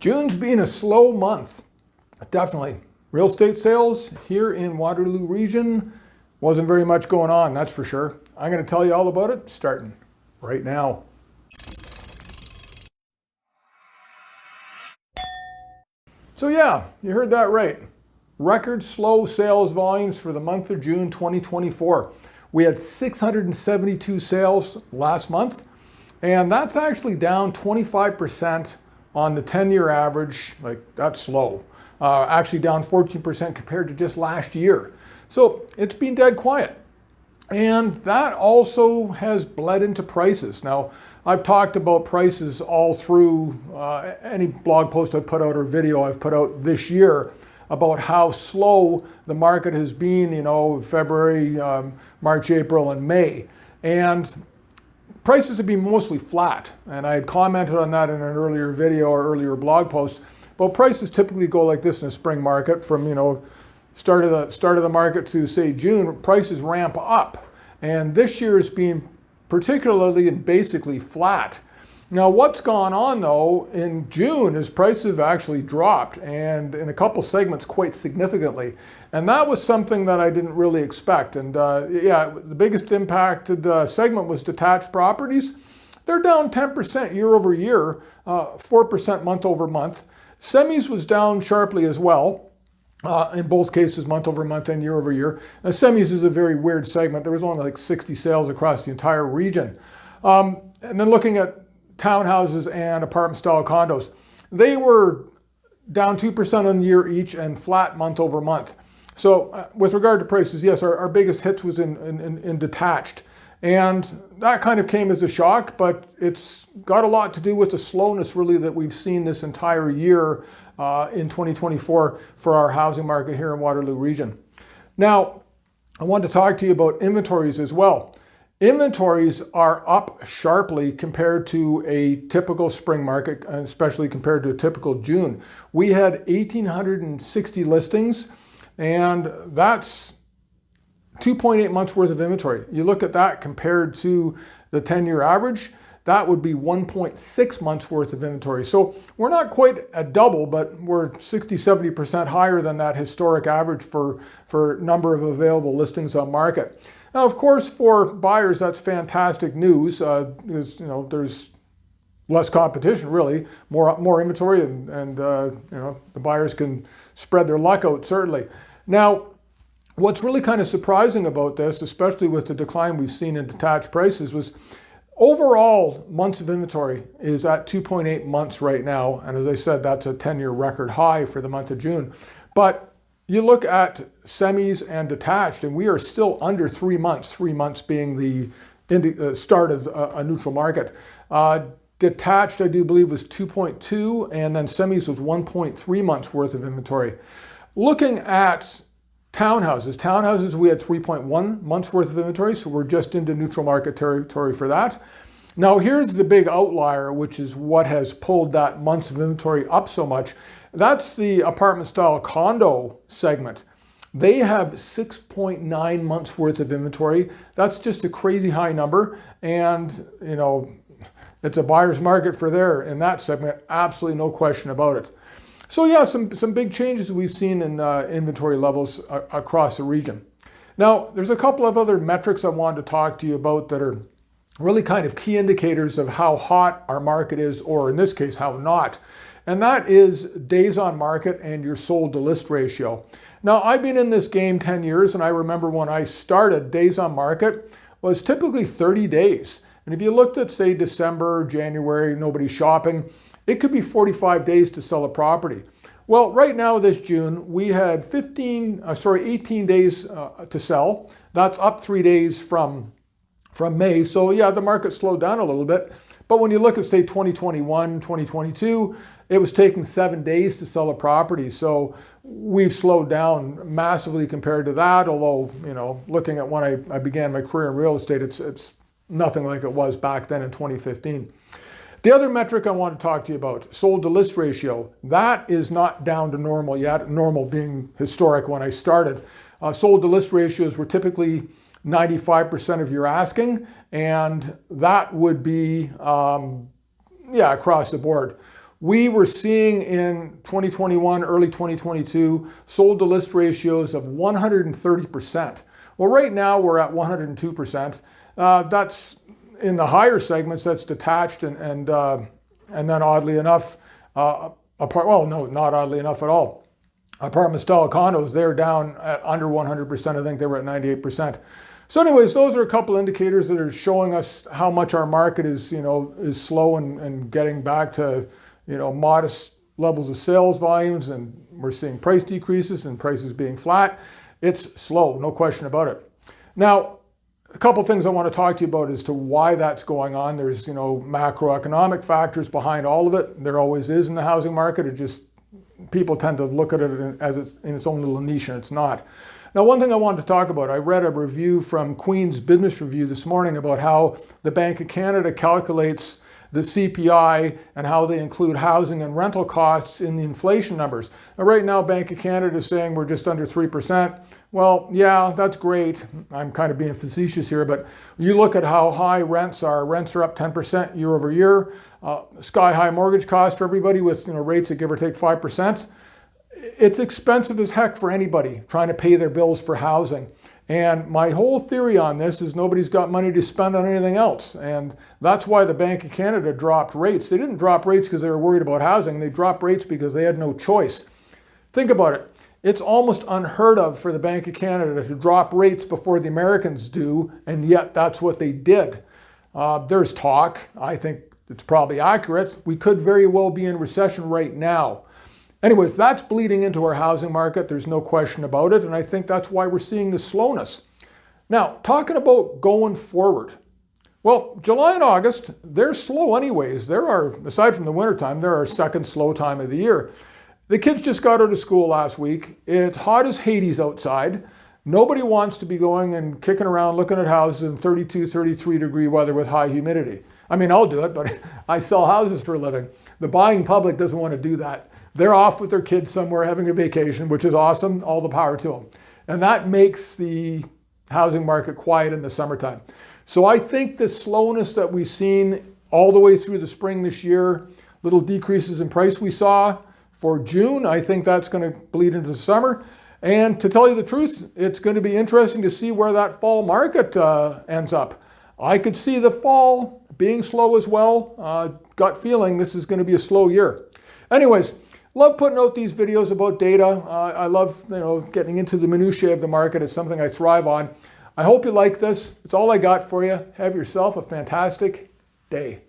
June's been a slow month, definitely. Real estate sales here in Waterloo region, wasn't very much going on, that's for sure. I'm going to tell you all about it starting right now. So yeah, you heard that right. Record slow sales volumes for the month of June 2024. We had 672 sales last month, and that's actually down 25% on the 10-year average. Like, that's slow. Actually down 14% compared to just last year. So it's been dead quiet. And that also has bled into prices. Now, I've talked about prices all through any blog post I've put out or video I've put out this year about how slow the market has been, February, March, April, and May. And prices have been mostly flat. And I had commented on that in an earlier video or earlier blog post. But prices typically go like this in a spring market from, start of the market to say June, prices ramp up. And this year has been particularly and basically flat. Now what's gone on though in June is prices have actually dropped, and in a couple segments quite significantly. And that was something that I didn't really expect. And the biggest impacted segment was detached properties. They're down 10% year over year, 4% month over month. Semis was down sharply as well, in both cases month over month and year over year. Now, semis is a very weird segment. There was only like 60 sales across the entire region. And then looking at townhouses and apartment style condos, they were down 2% on the year each and flat month over month. So with regard to prices, yes, our biggest hits was in detached. And that kind of came as a shock, but it's got a lot to do with the slowness really that we've seen this entire year in 2024 for our housing market here in Waterloo region. Now, I want to talk to you about inventories as well. Inventories are up sharply compared to a typical spring market, especially compared to a typical June. We had 1,860 listings, and that's 2.8 months worth of inventory. You look at that compared to the 10-year average, that would be 1.6 months worth of inventory. So we're not quite a double, but we're 60-70% higher than that historic average for number of available listings on market. Now, of course, for buyers, that's fantastic news because there's less competition, really, more inventory, and the buyers can spread their luck out, certainly. Now, what's really kind of surprising about this, especially with the decline we've seen in detached prices, was overall months of inventory is at 2.8 months right now. And as I said, that's a 10-year record high for the month of June. But you look at semis and detached, and we are still under 3 months, 3 months being the start of a neutral market. Detached, I do believe, was 2.2, and then semis was 1.3 months worth of inventory. Looking at townhouses, we had 3.1 months worth of inventory, so we're just into neutral market territory for that. Now here's the big outlier, which is what has pulled that months of inventory up so much. That's the apartment style condo segment. They have 6.9 months worth of inventory. That's just a crazy high number, and it's a buyer's market in that segment, absolutely no question about it. So yeah, some big changes we've seen in inventory levels across the region. Now, there's a couple of other metrics I wanted to talk to you about that are really kind of key indicators of how hot our market is, or in this case, how not. And that is days on market and your sold to list ratio. Now, I've been in this game 10 years, and I remember when I started, days on market was typically 30 days. And if you looked at, say, December, January, nobody's shopping, it could be 45 days to sell a property. Well, right now this June, we had 18 days to sell. That's up 3 days from May. So yeah, the market slowed down a little bit. But when you look at, say, 2021, 2022, it was taking 7 days to sell a property. So we've slowed down massively compared to that. Although, looking at when I began my career in real estate, it's nothing like it was back then in 2015. The other metric I want to talk to you about, sold to list ratio, that is not down to normal yet, normal being historic when I started. Sold to list ratios were typically 95% of your asking, and that would be, across the board. We were seeing in 2021, early 2022, sold to list ratios of 130%. Well, right now we're at 102%. That's in the higher segments, that's detached and then oddly enough, well, no, not oddly enough at all. Apartment style condos, they're down at under 100%. I think they were at 98%. So anyways, those are a couple indicators that are showing us how much our market is, is slow and getting back to, modest levels of sales volumes, and we're seeing price decreases and prices being flat. It's slow, no question about it. Now, a couple things I want to talk to you about as to why that's going on. There's, macroeconomic factors behind all of it. There always is in the housing market. It just, people tend to look at it as it's in its own little niche, and it's not. Now, one thing I wanted to talk about, I read a review from Queen's Business Review this morning about how the Bank of Canada calculates the CPI and how they include housing and rental costs in the inflation numbers. Now, right now, Bank of Canada is saying we're just under 3%. Well, yeah, that's great. I'm kind of being facetious here, but you look at how high rents are. Rents are up 10% year over year. Sky high mortgage costs for everybody with rates that give or take 5%. It's expensive as heck for anybody trying to pay their bills for housing. And my whole theory on this is nobody's got money to spend on anything else. And that's why the Bank of Canada dropped rates. They didn't drop rates because they were worried about housing. They dropped rates because they had no choice. Think about it. It's almost unheard of for the Bank of Canada to drop rates before the Americans do, and yet that's what they did. There's talk, I think it's probably accurate, we could very well be in recession right now. Anyways, that's bleeding into our housing market. There's no question about it. And I think that's why we're seeing the slowness. Now, talking about going forward. Well, July and August, they're slow anyways. There are, aside from the wintertime, they're our second slow time of the year. The kids just got out of school last week. It's hot as Hades outside. Nobody wants to be going and kicking around looking at houses in 32, 33 degree weather with high humidity. I mean, I'll do it, but I sell houses for a living. The buying public doesn't want to do that. They're off with their kids somewhere having a vacation, which is awesome. All the power to them. And that makes the housing market quiet in the summertime. So I think the slowness that we've seen all the way through the spring this year, little decreases in price we saw for June, I think that's going to bleed into the summer. And to tell you the truth, it's going to be interesting to see where that fall market ends up. I could see the fall being slow as well. Gut feeling this is going to be a slow year. Anyways, love putting out these videos about data. I love getting into the minutiae of the market. It's something I thrive on. I hope you like this. It's all I got for you. Have yourself a fantastic day.